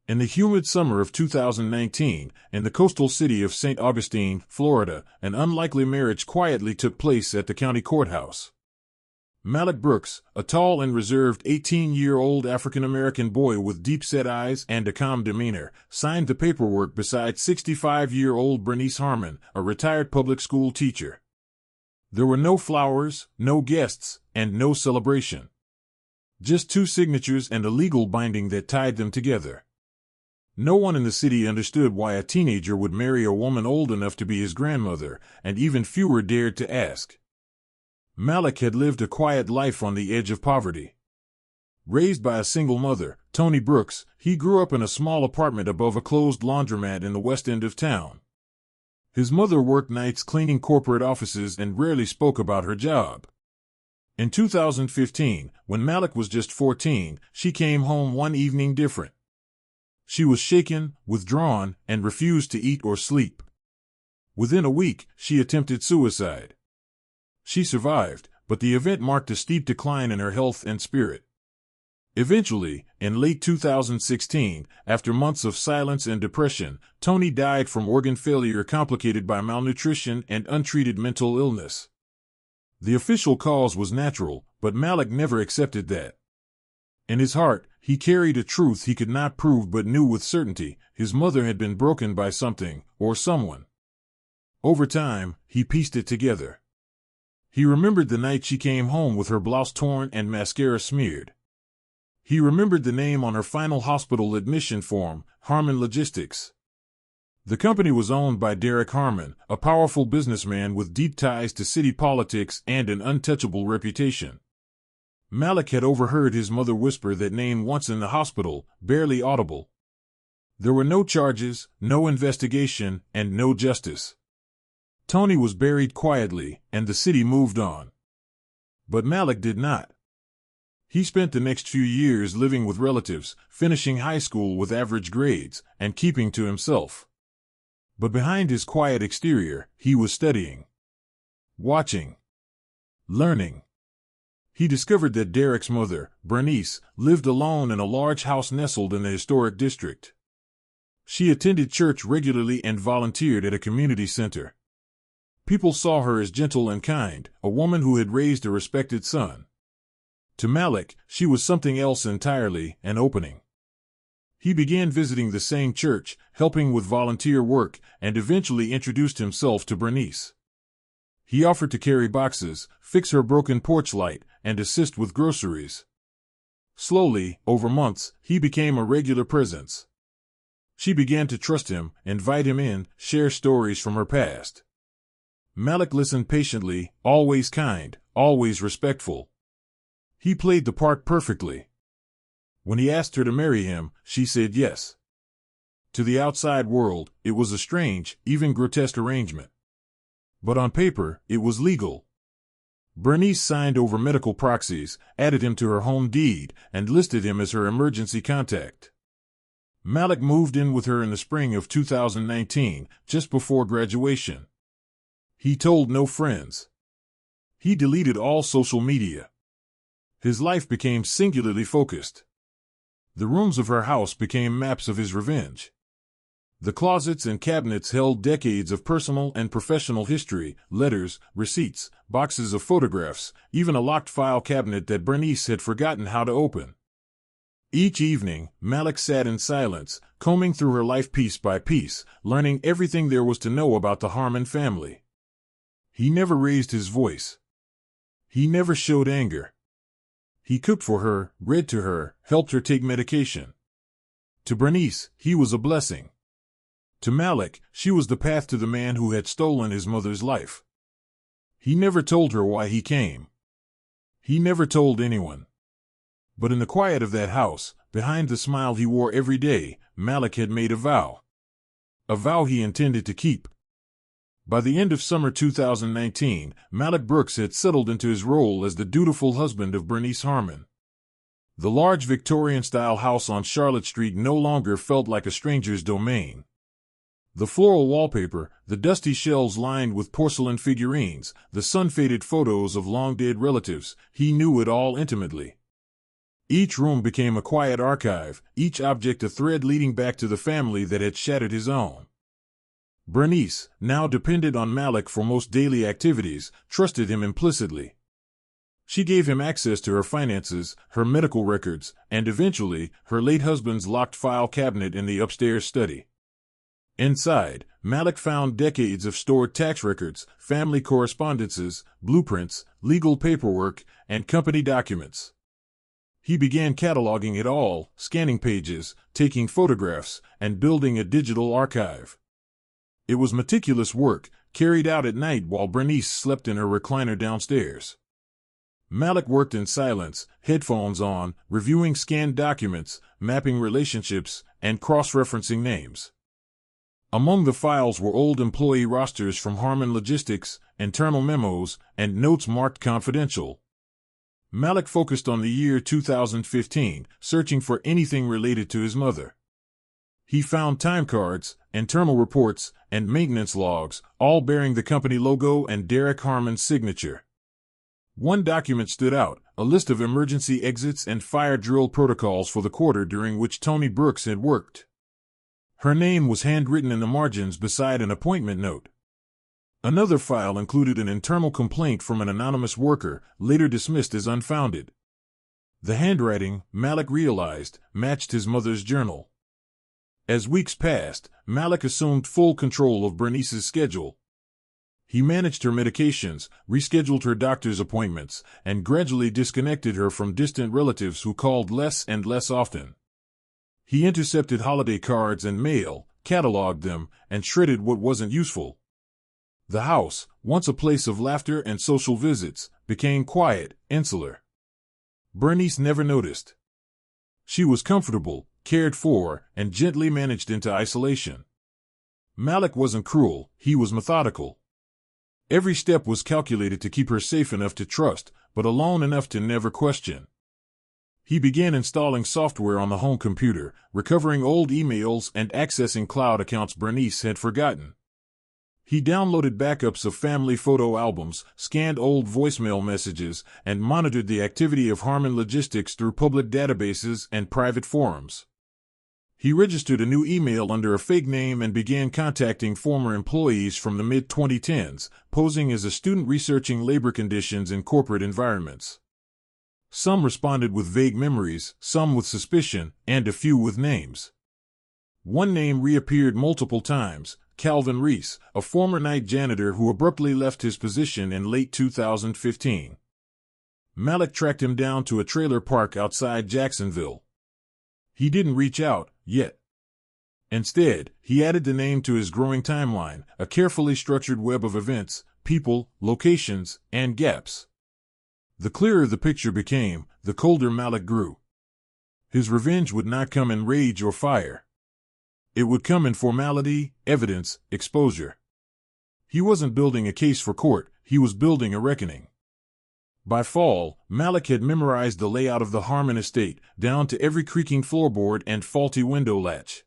In the humid summer of 2019, in the coastal city of St. Augustine, Florida, an unlikely marriage quietly took place at the county courthouse. Malik Brooks, a tall and reserved 18-year-old African-American boy with deep-set eyes and a calm demeanor, signed the paperwork beside 65-year-old Bernice Harmon, a retired public school teacher. There were no flowers, no guests, and no celebration. Just two signatures and a legal binding that tied them together. No one in the city understood why a teenager would marry a woman old enough to be his grandmother, and even fewer dared to ask. Malik had lived a quiet life on the edge of poverty. Raised by a single mother, Toni Brooks, he grew up in a small apartment above a closed laundromat in the west end of town. His mother worked nights cleaning corporate offices and rarely spoke about her job. In 2015, when Malik was just 14, she came home one evening different. She was shaken, withdrawn, and refused to eat or sleep. Within a week, she attempted suicide. She survived, but the event marked a steep decline in her health and spirit. Eventually, in late 2016, after months of silence and depression, Toni died from organ failure complicated by malnutrition and untreated mental illness. The official cause was natural, but Malik never accepted that. In his heart, he carried a truth he could not prove but knew with certainty: his mother had been broken by something, or someone. Over time, he pieced it together. He remembered the night she came home with her blouse torn and mascara smeared. He remembered the name on her final hospital admission form, Harmon Logistics. The company was owned by Derek Harmon, a powerful businessman with deep ties to city politics and an untouchable reputation. Malik had overheard his mother whisper that name once in the hospital, barely audible. There were no charges, no investigation, and no justice. Toni was buried quietly, and the city moved on. But Malik did not. He spent the next few years living with relatives, finishing high school with average grades, and keeping to himself. But behind his quiet exterior, he was studying, watching, learning. He discovered that Derek's mother, Bernice, lived alone in a large house nestled in the historic district. She attended church regularly and volunteered at a community center. People saw her as gentle and kind, a woman who had raised a respected son. To Malik, she was something else entirely, an opening. He began visiting the same church, helping with volunteer work, and eventually introduced himself to Bernice. He offered to carry boxes, fix her broken porch light, and assist with groceries. Slowly, over months, he became a regular presence. She began to trust him, invite him in, share stories from her past. Malik listened patiently, always kind, always respectful. He played the part perfectly. When he asked her to marry him, she said yes. To the outside world, it was a strange, even grotesque arrangement. But on paper, it was legal. Bernice signed over medical proxies, added him to her home deed, and listed him as her emergency contact. Malik moved in with her in the spring of 2019, just before graduation. He told no friends. He deleted all social media. His life became singularly focused. The rooms of her house became maps of his revenge. The closets and cabinets held decades of personal and professional history, letters, receipts, boxes of photographs, even a locked file cabinet that Bernice had forgotten how to open. Each evening, Malik sat in silence, combing through her life piece by piece, learning everything there was to know about the Harmon family. He never raised his voice. He never showed anger. He cooked for her, read to her, helped her take medication. To Bernice, he was a blessing. To Malik, she was the path to the man who had stolen his mother's life. He never told her why he came. He never told anyone. But in the quiet of that house, behind the smile he wore every day, Malik had made a vow. A vow he intended to keep. By the end of summer 2019, Malik Brooks had settled into his role as the dutiful husband of Bernice Harmon. The large Victorian-style house on Charlotte Street no longer felt like a stranger's domain. The floral wallpaper, the dusty shelves lined with porcelain figurines, the sun-faded photos of long-dead relatives, he knew it all intimately. Each room became a quiet archive, each object a thread leading back to the family that had shattered his own. Bernice, now dependent on Malik for most daily activities, trusted him implicitly. She gave him access to her finances, her medical records, and eventually, her late husband's locked file cabinet in the upstairs study. Inside, Malik found decades of stored tax records, family correspondences, blueprints, legal paperwork, and company documents. He began cataloging it all, scanning pages, taking photographs, and building a digital archive. It was meticulous work, carried out at night while Bernice slept in her recliner downstairs. Malik worked in silence, headphones on, reviewing scanned documents, mapping relationships, and cross-referencing names. Among the files were old employee rosters from Harmon Logistics, internal memos, and notes marked confidential. Malik focused on the year 2015, searching for anything related to his mother. He found time cards, internal reports, and maintenance logs, all bearing the company logo and Derek Harmon's signature. One document stood out, a list of emergency exits and fire drill protocols for the quarter during which Toni Brooks had worked. Her name was handwritten in the margins beside an appointment note. Another file included an internal complaint from an anonymous worker, later dismissed as unfounded. The handwriting, Malik realized, matched his mother's journal. As weeks passed, Malik assumed full control of Bernice's schedule. He managed her medications, rescheduled her doctor's appointments, and gradually disconnected her from distant relatives who called less and less often. He intercepted holiday cards and mail, cataloged them, and shredded what wasn't useful. The house, once a place of laughter and social visits, became quiet, insular. Bernice never noticed. She was comfortable, cared for, and gently managed into isolation. Malik wasn't cruel, he was methodical. Every step was calculated to keep her safe enough to trust, but alone enough to never question. He began installing software on the home computer, recovering old emails and accessing cloud accounts Bernice had forgotten. He downloaded backups of family photo albums, scanned old voicemail messages, and monitored the activity of Harmon Logistics through public databases and private forums. He registered a new email under a fake name and began contacting former employees from the mid-2010s, posing as a student researching labor conditions in corporate environments. Some responded with vague memories, some with suspicion, and a few with names. One name reappeared multiple times: Calvin Reese, a former night janitor who abruptly left his position in late 2015. Malik tracked him down to a trailer park outside Jacksonville. He didn't reach out, yet. Instead, he added the name to his growing timeline, a carefully structured web of events, people, locations, and gaps. The clearer the picture became, the colder Malik grew. His revenge would not come in rage or fire. It would come in formality, evidence, exposure. He wasn't building a case for court, he was building a reckoning. By fall, Malik had memorized the layout of the Harmon estate, down to every creaking floorboard and faulty window latch.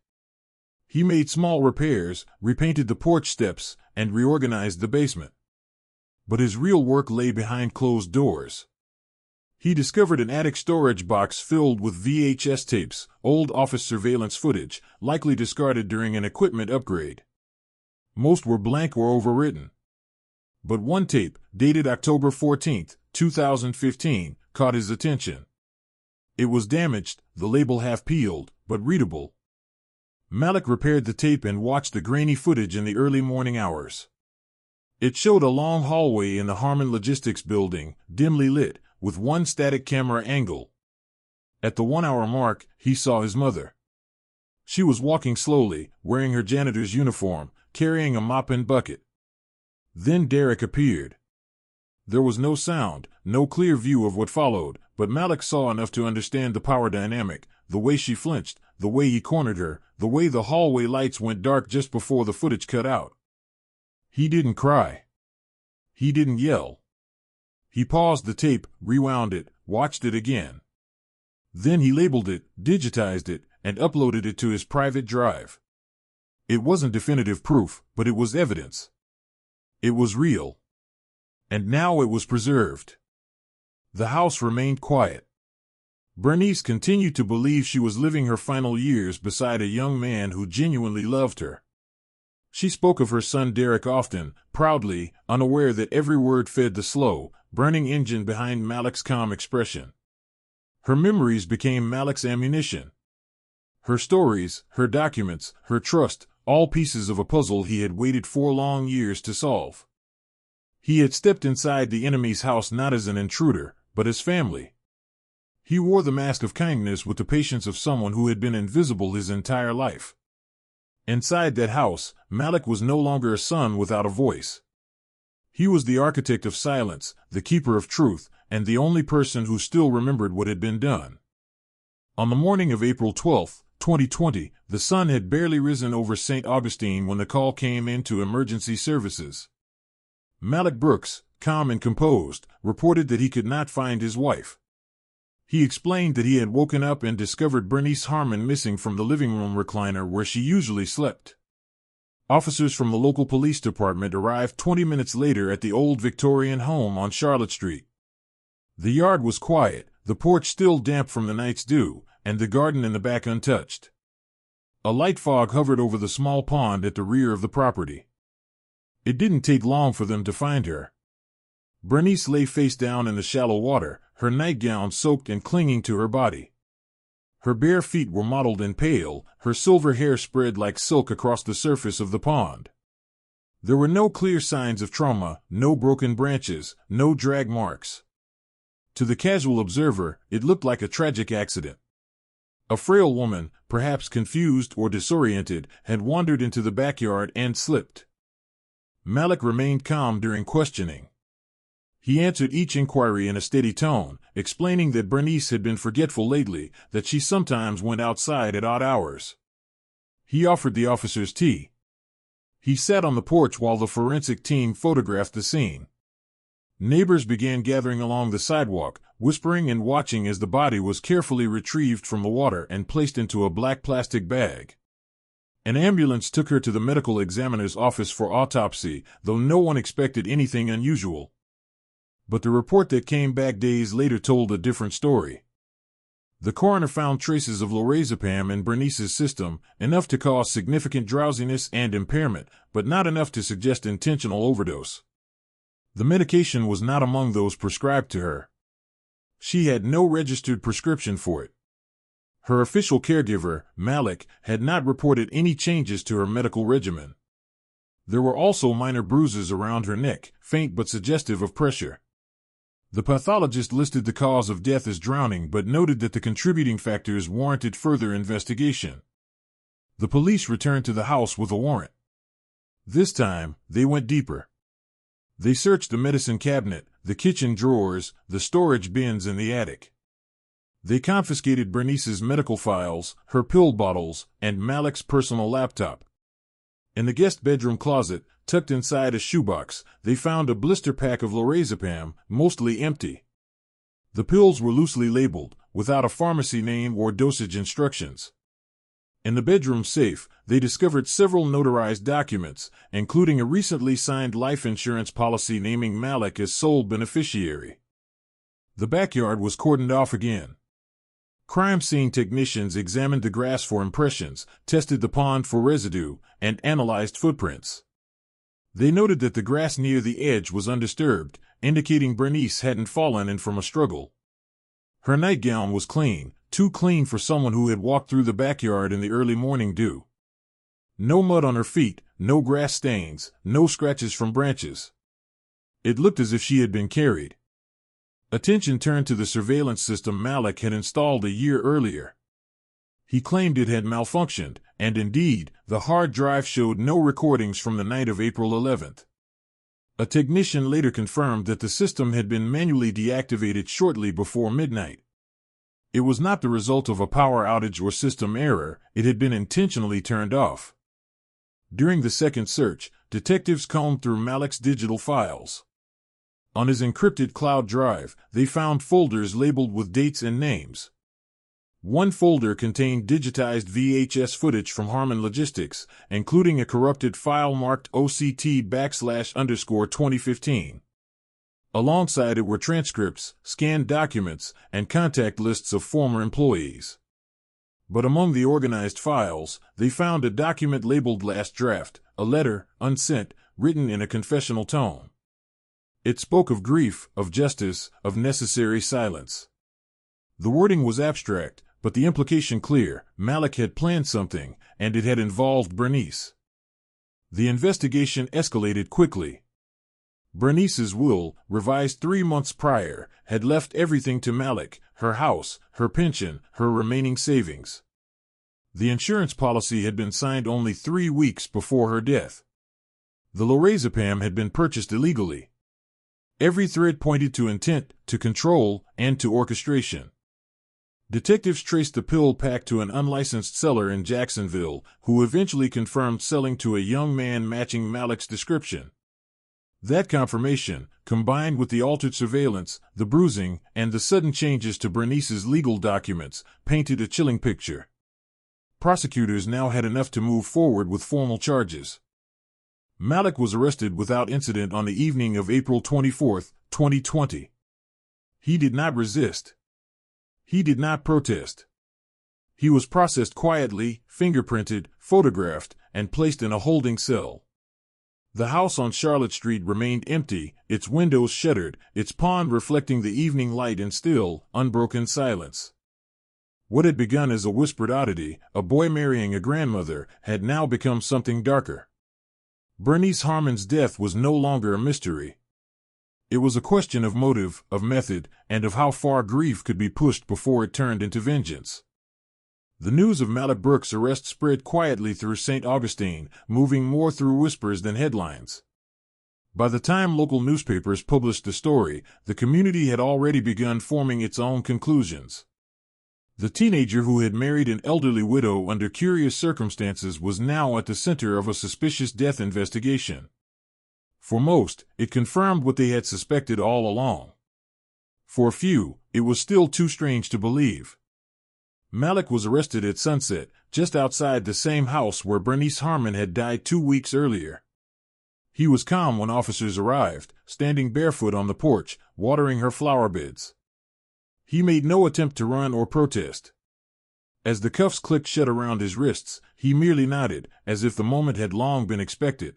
He made small repairs, repainted the porch steps, and reorganized the basement. But his real work lay behind closed doors. He discovered an attic storage box filled with VHS tapes, old office surveillance footage, likely discarded during an equipment upgrade. Most were blank or overwritten. But one tape, dated October 14, 2015, caught his attention. It was damaged, the label half peeled, but readable. Malik repaired the tape and watched the grainy footage in the early morning hours. It showed a long hallway in the Harmon Logistics building, dimly lit, with one static camera angle. At the 1-hour mark, he saw his mother. She was walking slowly, wearing her janitor's uniform, carrying a mop and bucket. Then Derek appeared. There was no sound, no clear view of what followed, but Malik saw enough to understand the power dynamic, the way she flinched, the way he cornered her, the way the hallway lights went dark just before the footage cut out. He didn't cry. He didn't yell. He paused the tape, rewound it, watched it again. Then he labeled it, digitized it, and uploaded it to his private drive. It wasn't definitive proof, but it was evidence. It was real. And now it was preserved. The house remained quiet. Bernice continued to believe she was living her final years beside a young man who genuinely loved her. She spoke of her son Derek often, proudly, unaware that every word fed the slow, burning engine behind Malik's calm expression. Her memories became Malik's ammunition. Her stories, her documents, her trust, all pieces of a puzzle he had waited 4 long years to solve. He had stepped inside the enemy's house not as an intruder, but as family. He wore the mask of kindness with the patience of someone who had been invisible his entire life. Inside that house, Malik was no longer a son without a voice. He was the architect of silence, the keeper of truth, and the only person who still remembered what had been done. On the morning of April 12, 2020, the sun had barely risen over St. Augustine when the call came in to emergency services. Malik Brooks, calm and composed, reported that he could not find his wife. He explained that he had woken up and discovered Bernice Harmon missing from the living room recliner where she usually slept. Officers from the local police department arrived 20 minutes later at the old Victorian home on Charlotte Street. The yard was quiet, the porch still damp from the night's dew, and the garden in the back untouched. A light fog hovered over the small pond at the rear of the property. It didn't take long for them to find her. Bernice lay face down in the shallow water, her nightgown soaked and clinging to her body. Her bare feet were mottled and pale, her silver hair spread like silk across the surface of the pond. There were no clear signs of trauma, no broken branches, no drag marks. To the casual observer, it looked like a tragic accident. A frail woman, perhaps confused or disoriented, had wandered into the backyard and slipped. Malik remained calm during questioning. He answered each inquiry in a steady tone, explaining that Bernice had been forgetful lately, that she sometimes went outside at odd hours. He offered the officers tea. He sat on the porch while the forensic team photographed the scene. Neighbors began gathering along the sidewalk, whispering and watching as the body was carefully retrieved from the water and placed into a black plastic bag. An ambulance took her to the medical examiner's office for autopsy, though no one expected anything unusual. But the report that came back days later told a different story. The coroner found traces of lorazepam in Bernice's system, enough to cause significant drowsiness and impairment, but not enough to suggest intentional overdose. The medication was not among those prescribed to her. She had no registered prescription for it. Her official caregiver, Malik, had not reported any changes to her medical regimen. There were also minor bruises around her neck, faint but suggestive of pressure. The pathologist listed the cause of death as drowning but noted that the contributing factors warranted further investigation. The police returned to the house with a warrant. This time, they went deeper. They searched the medicine cabinet, the kitchen drawers, the storage bins in the attic. They confiscated Bernice's medical files, her pill bottles, and Malik's personal laptop. In the guest bedroom closet, tucked inside a shoebox, they found a blister pack of lorazepam, mostly empty. The pills were loosely labeled, without a pharmacy name or dosage instructions. In the bedroom safe, they discovered several notarized documents, including a recently signed life insurance policy naming Malik as sole beneficiary. The backyard was cordoned off again. Crime scene technicians examined the grass for impressions, tested the pond for residue, and analyzed footprints. They noted that the grass near the edge was undisturbed, indicating Bernice hadn't fallen in from a struggle. Her nightgown was clean, too clean for someone who had walked through the backyard in the early morning dew. No mud on her feet, no grass stains, no scratches from branches. It looked as if she had been carried. Attention turned to the surveillance system Malik had installed a year earlier. He claimed it had malfunctioned, and indeed, the hard drive showed no recordings from the night of April 11th. A technician later confirmed that the system had been manually deactivated shortly before midnight. It was not the result of a power outage or system error, it had been intentionally turned off. During the second search, detectives combed through Malik's digital files. On his encrypted cloud drive, they found folders labeled with dates and names. One folder contained digitized VHS footage from Harmon Logistics, including a corrupted file marked OCT /_2015. Alongside it were transcripts, scanned documents, and contact lists of former employees. But among the organized files, they found a document labeled Last Draft, a letter, unsent, written in a confessional tone. It spoke of grief, of justice, of necessary silence. The wording was abstract, but the implication clear. Malik had planned something, and it had involved Bernice. The investigation escalated quickly. Bernice's will, revised 3 months prior, had left everything to Malik: her house, her pension, her remaining savings. The insurance policy had been signed only 3 weeks before her death. The lorazepam had been purchased illegally. Every thread pointed to intent, to control, and to orchestration. Detectives traced the pill pack to an unlicensed seller in Jacksonville, who eventually confirmed selling to a young man matching Malik's description. That confirmation, combined with the altered surveillance, the bruising, and the sudden changes to Bernice's legal documents, painted a chilling picture. Prosecutors now had enough to move forward with formal charges. Malik was arrested without incident on the evening of April 24, 2020. He did not resist. He did not protest. He was processed quietly, fingerprinted, photographed, and placed in a holding cell. The house on Charlotte Street remained empty, its windows shuttered, its pond reflecting the evening light in still, unbroken silence. What had begun as a whispered oddity, a boy marrying a grandmother, had now become something darker. Bernice Harmon's death was no longer a mystery. It was a question of motive, of method, and of how far grief could be pushed before it turned into vengeance. The news of Malik Brooks' arrest spread quietly through St. Augustine, moving more through whispers than headlines. By the time local newspapers published the story, the community had already begun forming its own conclusions. The teenager who had married an elderly widow under curious circumstances was now at the center of a suspicious death investigation. For most, it confirmed what they had suspected all along. For a few, it was still too strange to believe. Malik was arrested at sunset, just outside the same house where Bernice Harmon had died 2 weeks earlier. He was calm when officers arrived, standing barefoot on the porch, watering her flower beds. He made no attempt to run or protest. As the cuffs clicked shut around his wrists, he merely nodded, as if the moment had long been expected.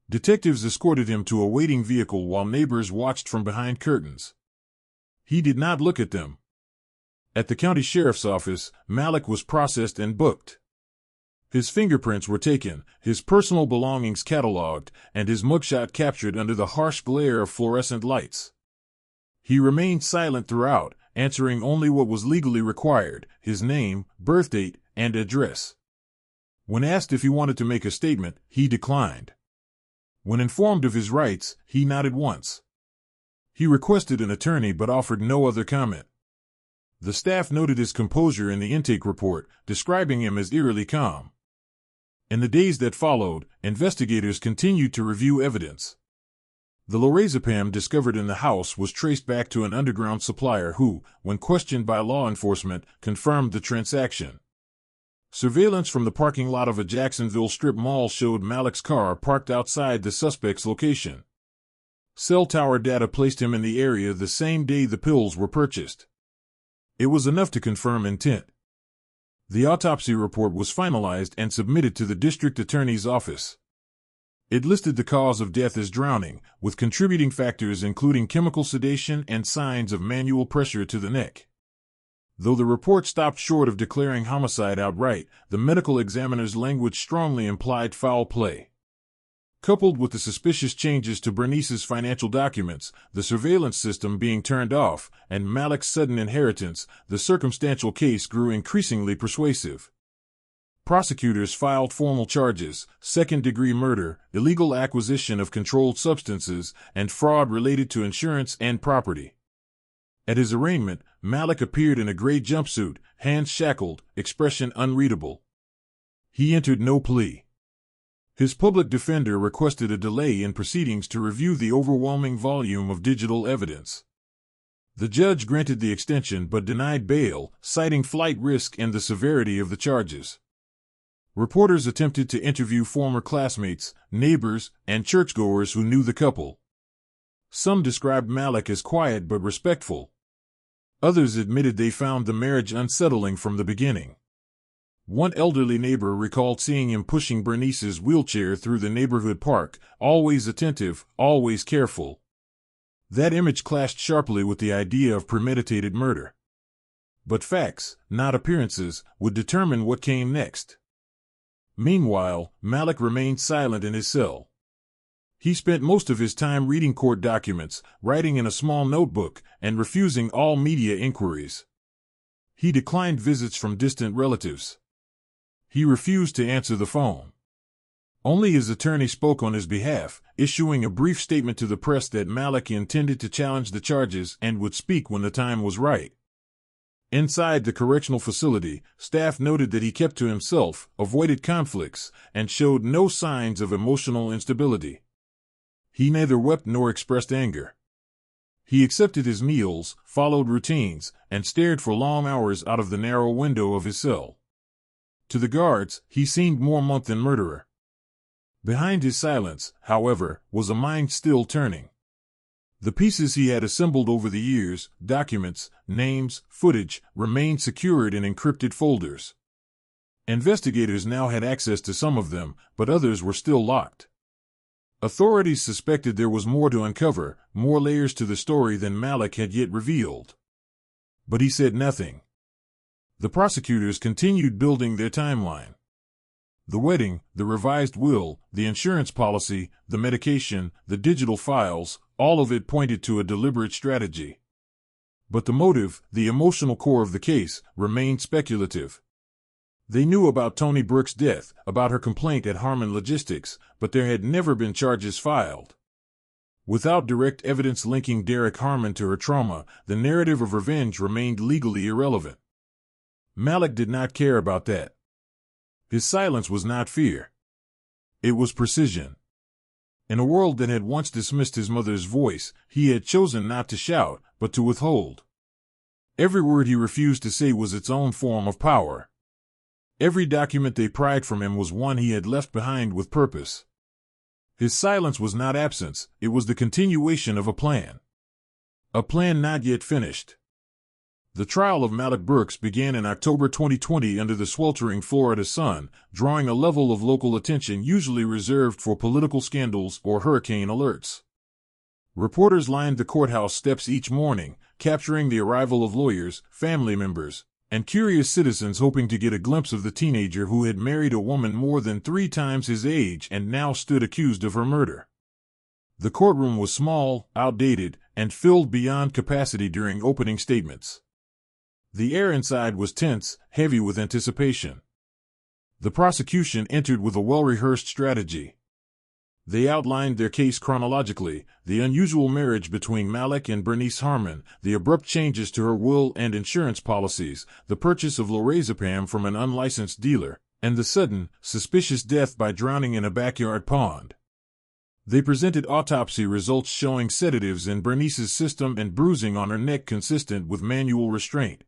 Detectives escorted him to a waiting vehicle while neighbors watched from behind curtains. He did not look at them. At the county sheriff's office, Malik was processed and booked. His fingerprints were taken, his personal belongings cataloged, and his mugshot captured under the harsh glare of fluorescent lights. He remained silent throughout, answering only what was legally required: his name, birthdate, and address. When asked if he wanted to make a statement, he declined. When informed of his rights, he nodded once. He requested an attorney but offered no other comment. The staff noted his composure in the intake report, describing him as eerily calm. In the days that followed, investigators continued to review evidence. The lorazepam discovered in the house was traced back to an underground supplier who, when questioned by law enforcement, confirmed the transaction. Surveillance from the parking lot of a Jacksonville strip mall showed Malik's car parked outside the suspect's location. Cell tower data placed him in the area the same day the pills were purchased. It was enough to confirm intent. The autopsy report was finalized and submitted to the district attorney's office. It listed the cause of death as drowning, with contributing factors including chemical sedation and signs of manual pressure to the neck. Though the report stopped short of declaring homicide outright, the medical examiner's language strongly implied foul play. Coupled with the suspicious changes to Bernice's financial documents, the surveillance system being turned off, and Malik's sudden inheritance, the circumstantial case grew increasingly persuasive. Prosecutors filed formal charges: second-degree murder, illegal acquisition of controlled substances, and fraud related to insurance and property. At his arraignment, Malik appeared in a gray jumpsuit, hands shackled, expression unreadable. He entered no plea. His public defender requested a delay in proceedings to review the overwhelming volume of digital evidence. The judge granted the extension but denied bail, citing flight risk and the severity of the charges. Reporters attempted to interview former classmates, neighbors, and churchgoers who knew the couple. Some described Malik as quiet but respectful. Others admitted they found the marriage unsettling from the beginning. One elderly neighbor recalled seeing him pushing Bernice's wheelchair through the neighborhood park, always attentive, always careful. That image clashed sharply with the idea of premeditated murder. But facts, not appearances, would determine what came next. Meanwhile, Malik remained silent in his cell. He spent most of his time reading court documents, writing in a small notebook, and refusing all media inquiries. He declined visits from distant relatives. He refused to answer the phone. Only his attorney spoke on his behalf, issuing a brief statement to the press that Malik intended to challenge the charges and would speak when the time was right. Inside the correctional facility, staff noted that he kept to himself, avoided conflicts, and showed no signs of emotional instability. He neither wept nor expressed anger. He accepted his meals, followed routines, and stared for long hours out of the narrow window of his cell. To the guards, he seemed more monk than murderer. Behind his silence, however, was a mind still turning. The pieces he had assembled over the years, documents, names, footage, remained secured in encrypted folders. Investigators now had access to some of them, but others were still locked. Authorities suspected there was more to uncover, more layers to the story than Malik had yet revealed. But he said nothing. The prosecutors continued building their timeline. The wedding, the revised will, the insurance policy, the medication, the digital files, all of it pointed to a deliberate strategy. But the motive, the emotional core of the case, remained speculative. They knew about Toni Brooks' death, about her complaint at Harmon Logistics, but there had never been charges filed. Without direct evidence linking Derek Harmon to her trauma, the narrative of revenge remained legally irrelevant. Malik did not care about that. His silence was not fear. It was precision. In a world that had once dismissed his mother's voice, he had chosen not to shout, but to withhold. Every word he refused to say was its own form of power. Every document they pried from him was one he had left behind with purpose. His silence was not absence, it was the continuation of a plan. A plan not yet finished. The trial of Malik Brooks began in October 2020 under the sweltering Florida sun, drawing a level of local attention usually reserved for political scandals or hurricane alerts. Reporters lined the courthouse steps each morning, capturing the arrival of lawyers, family members, and curious citizens hoping to get a glimpse of the teenager who had married a woman more than 3 times his age and now stood accused of her murder. The courtroom was small, outdated, and filled beyond capacity during opening statements. The air inside was tense, heavy with anticipation. The prosecution entered with a well-rehearsed strategy. They outlined their case chronologically: the unusual marriage between Malik and Bernice Harmon, the abrupt changes to her will and insurance policies, the purchase of lorazepam from an unlicensed dealer, and the sudden, suspicious death by drowning in a backyard pond. They presented autopsy results showing sedatives in Bernice's system and bruising on her neck consistent with manual restraint.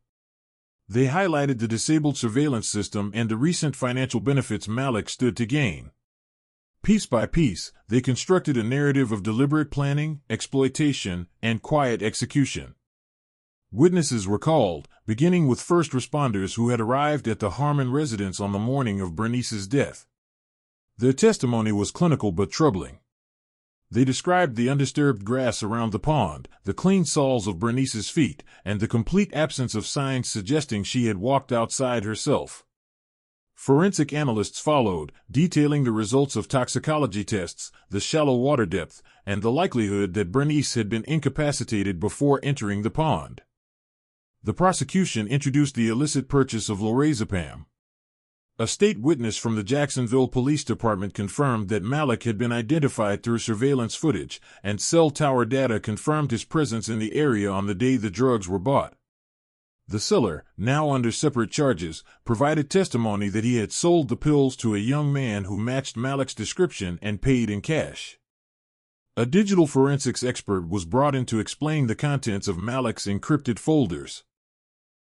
They highlighted the disabled surveillance system and the recent financial benefits Malik stood to gain. Piece by piece, they constructed a narrative of deliberate planning, exploitation, and quiet execution. Witnesses were called, beginning with first responders who had arrived at the Harmon residence on the morning of Bernice's death. Their testimony was clinical but troubling. They described the undisturbed grass around the pond, the clean soles of Bernice's feet, and the complete absence of signs suggesting she had walked outside herself. Forensic analysts followed, detailing the results of toxicology tests, the shallow water depth, and the likelihood that Bernice had been incapacitated before entering the pond. The prosecution introduced the illicit purchase of lorazepam. A state witness from the Jacksonville Police Department confirmed that Malik had been identified through surveillance footage, and cell tower data confirmed his presence in the area on the day the drugs were bought. The seller, now under separate charges, provided testimony that he had sold the pills to a young man who matched Malik's description and paid in cash. A digital forensics expert was brought in to explain the contents of Malik's encrypted folders.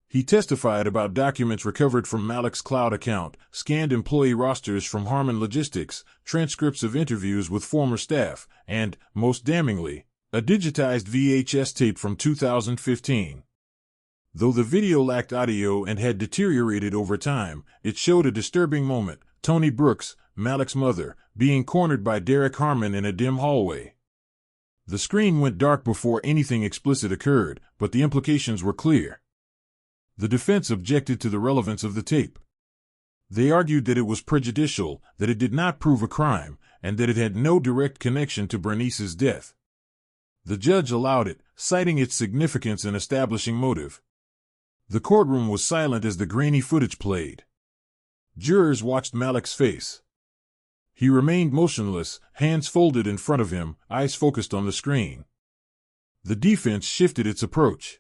He testified about documents recovered from Malik's cloud account, scanned employee rosters from Harmon Logistics, transcripts of interviews with former staff, and, most damningly, A digitized VHS tape from 2015. Though the video lacked audio and had deteriorated over time, it showed a disturbing moment: Toni Brooks, Malik's mother, being cornered by Derek Harmon in a dim hallway. The screen went dark before anything explicit occurred, but the implications were clear. The defense objected to the relevance of the tape. They argued that it was prejudicial, that it did not prove a crime, and that it had no direct connection to Bernice's death. The judge allowed it, citing its significance in establishing motive. The courtroom was silent as the grainy footage played. Jurors watched Malik's face. He remained motionless, hands folded in front of him, eyes focused on the screen. The defense shifted its approach.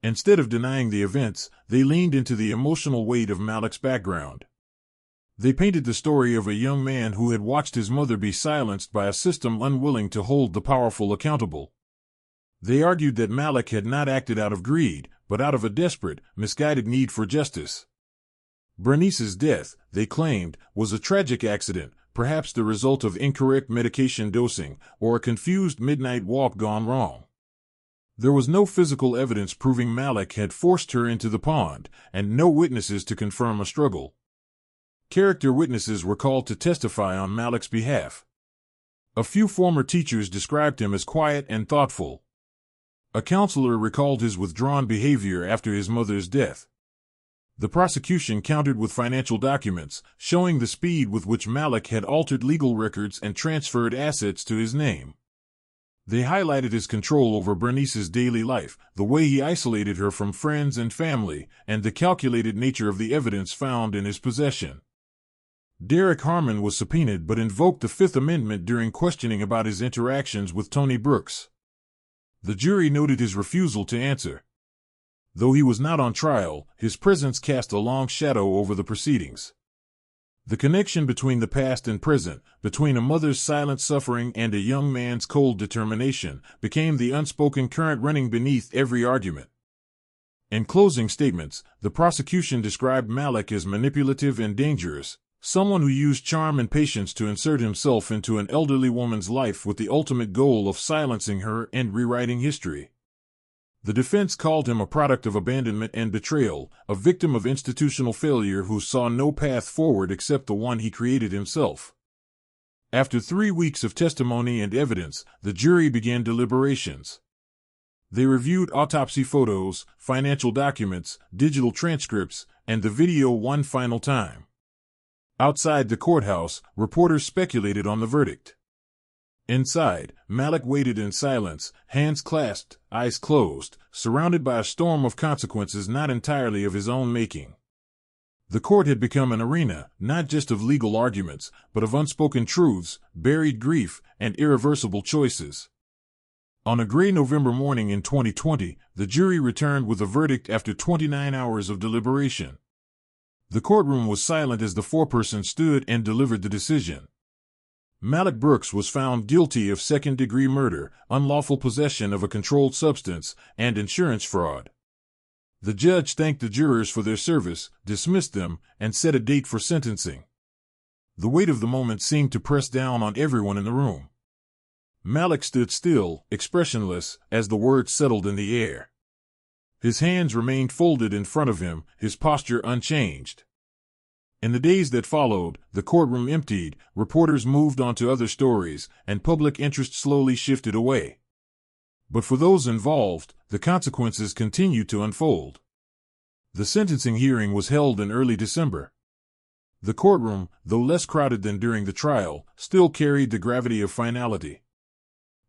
Instead of denying the events, they leaned into the emotional weight of Malik's background. They painted the story of a young man who had watched his mother be silenced by a system unwilling to hold the powerful accountable. They argued that Malik had not acted out of greed, but out of a desperate, misguided need for justice. Bernice's death, they claimed, was a tragic accident, perhaps the result of incorrect medication dosing, or a confused midnight walk gone wrong. There was no physical evidence proving Malik had forced her into the pond, and no witnesses to confirm a struggle. Character witnesses were called to testify on Malik's behalf. A few former teachers described him as quiet and thoughtful. A counselor recalled his withdrawn behavior after his mother's death. The prosecution countered with financial documents, showing the speed with which Malik had altered legal records and transferred assets to his name. They highlighted his control over Bernice's daily life, the way he isolated her from friends and family, and the calculated nature of the evidence found in his possession. Derek Harmon was subpoenaed but invoked the Fifth Amendment during questioning about his interactions with Toni Brooks. The jury noted his refusal to answer. Though he was not on trial, his presence cast a long shadow over the proceedings. The connection between the past and present, between a mother's silent suffering and a young man's cold determination, became the unspoken current running beneath every argument. In closing statements, the prosecution described Malik as manipulative and dangerous, someone who used charm and patience to insert himself into an elderly woman's life with the ultimate goal of silencing her and rewriting history. The defense called him a product of abandonment and betrayal, a victim of institutional failure who saw no path forward except the one he created himself. After 3 weeks of testimony and evidence, the jury began deliberations. They reviewed autopsy photos, financial documents, digital transcripts, and the video one final time. Outside the courthouse, reporters speculated on the verdict. Inside, Malik waited in silence, hands clasped, eyes closed, surrounded by a storm of consequences not entirely of his own making. The court had become an arena, not just of legal arguments, but of unspoken truths, buried grief, and irreversible choices. On a gray November morning in 2020, the jury returned with a verdict after 29 hours of deliberation. The courtroom was silent as the foreperson stood and delivered the decision. Malik Brooks was found guilty of second-degree murder, unlawful possession of a controlled substance, and insurance fraud. The judge thanked the jurors for their service, dismissed them, and set a date for sentencing. The weight of the moment seemed to press down on everyone in the room. Malik stood still, expressionless, as the words settled in the air. His hands remained folded in front of him, his posture unchanged. In the days that followed, the courtroom emptied, reporters moved on to other stories, and public interest slowly shifted away. But for those involved, the consequences continued to unfold. The sentencing hearing was held in early December. The courtroom, though less crowded than during the trial, still carried the gravity of finality.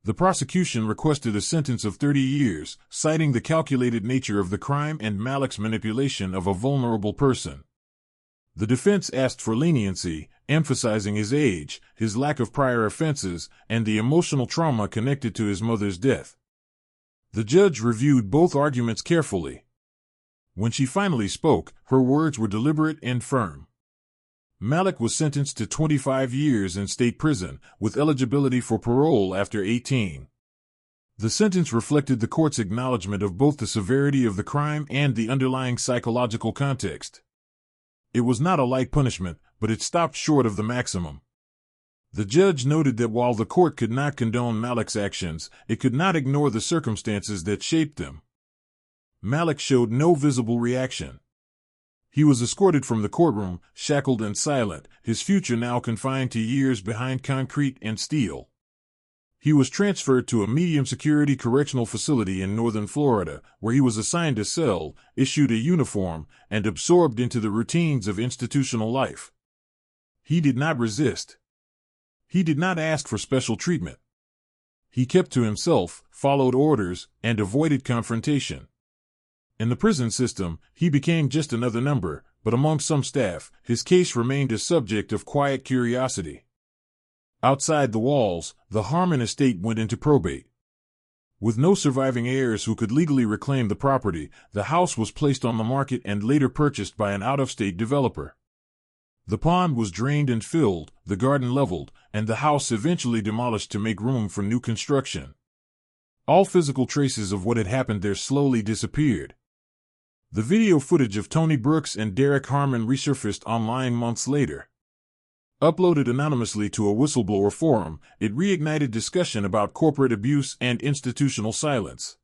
The prosecution requested a sentence of 30 years, citing the calculated nature of the crime and Malik's manipulation of a vulnerable person. The defense asked for leniency, emphasizing his age, his lack of prior offenses, and the emotional trauma connected to his mother's death. The judge reviewed both arguments carefully. When she finally spoke, her words were deliberate and firm. Malik was sentenced to 25 years in state prison, with eligibility for parole after 18. The sentence reflected the court's acknowledgement of both the severity of the crime and the underlying psychological context. It was not a light punishment, but it stopped short of the maximum. The judge noted that while the court could not condone Malik's actions, it could not ignore the circumstances that shaped them. Malik showed no visible reaction. He was escorted from the courtroom, shackled and silent, his future now confined to years behind concrete and steel. He was transferred to a medium-security correctional facility in northern Florida, where he was assigned a cell, issued a uniform, and absorbed into the routines of institutional life. He did not resist. He did not ask for special treatment. He kept to himself, followed orders, and avoided confrontation. In the prison system, he became just another number, but among some staff, his case remained a subject of quiet curiosity. Outside the walls, the Harmon estate went into probate. With no surviving heirs who could legally reclaim the property, the house was placed on the market and later purchased by an out-of-state developer. The pond was drained and filled, the garden leveled, and the house eventually demolished to make room for new construction. All physical traces of what had happened there slowly disappeared. The video footage of Tony Brooks and Derek Harmon resurfaced online months later. Uploaded anonymously to a whistleblower forum, it reignited discussion about corporate abuse and institutional silence.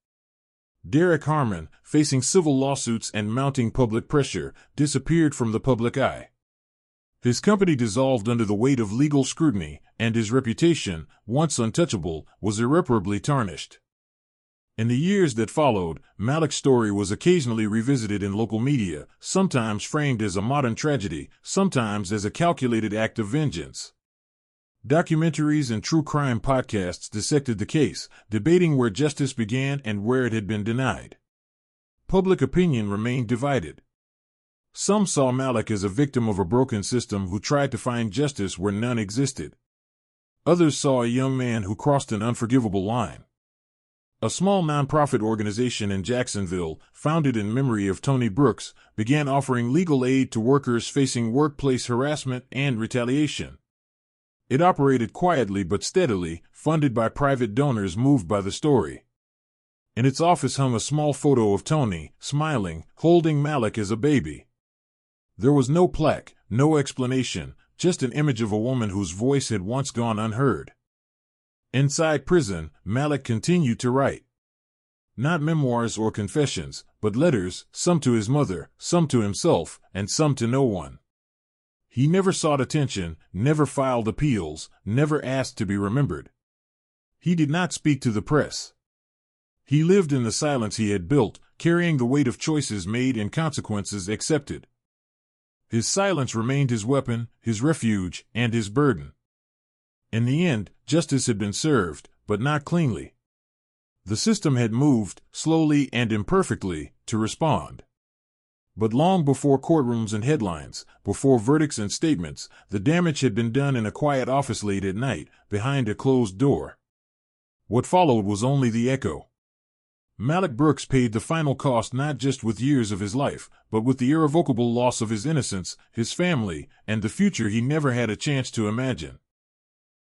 Derek Harmon, facing civil lawsuits and mounting public pressure, disappeared from the public eye. His company dissolved under the weight of legal scrutiny, and his reputation, once untouchable, was irreparably tarnished. In the years that followed, Malik's story was occasionally revisited in local media, sometimes framed as a modern tragedy, sometimes as a calculated act of vengeance. Documentaries and true crime podcasts dissected the case, debating where justice began and where it had been denied. Public opinion remained divided. Some saw Malik as a victim of a broken system who tried to find justice where none existed. Others saw a young man who crossed an unforgivable line. A small nonprofit organization in Jacksonville, founded in memory of Tony Brooks, began offering legal aid to workers facing workplace harassment and retaliation. It operated quietly but steadily, funded by private donors moved by the story. In its office hung a small photo of Tony, smiling, holding Malik as a baby. There was no plaque, no explanation, just an image of a woman whose voice had once gone unheard. Inside prison, Malik continued to write. Not memoirs or confessions, but letters, some to his mother, some to himself, and some to no one. He never sought attention, never filed appeals, never asked to be remembered. He did not speak to the press. He lived in the silence he had built, carrying the weight of choices made and consequences accepted. His silence remained his weapon, his refuge, and his burden. In the end, justice had been served, but not cleanly. The system had moved, slowly and imperfectly, to respond. But long before courtrooms and headlines, before verdicts and statements, the damage had been done in a quiet office late at night, behind a closed door. What followed was only the echo. Malik Brooks paid the final cost not just with years of his life, but with the irrevocable loss of his innocence, his family, and the future he never had a chance to imagine.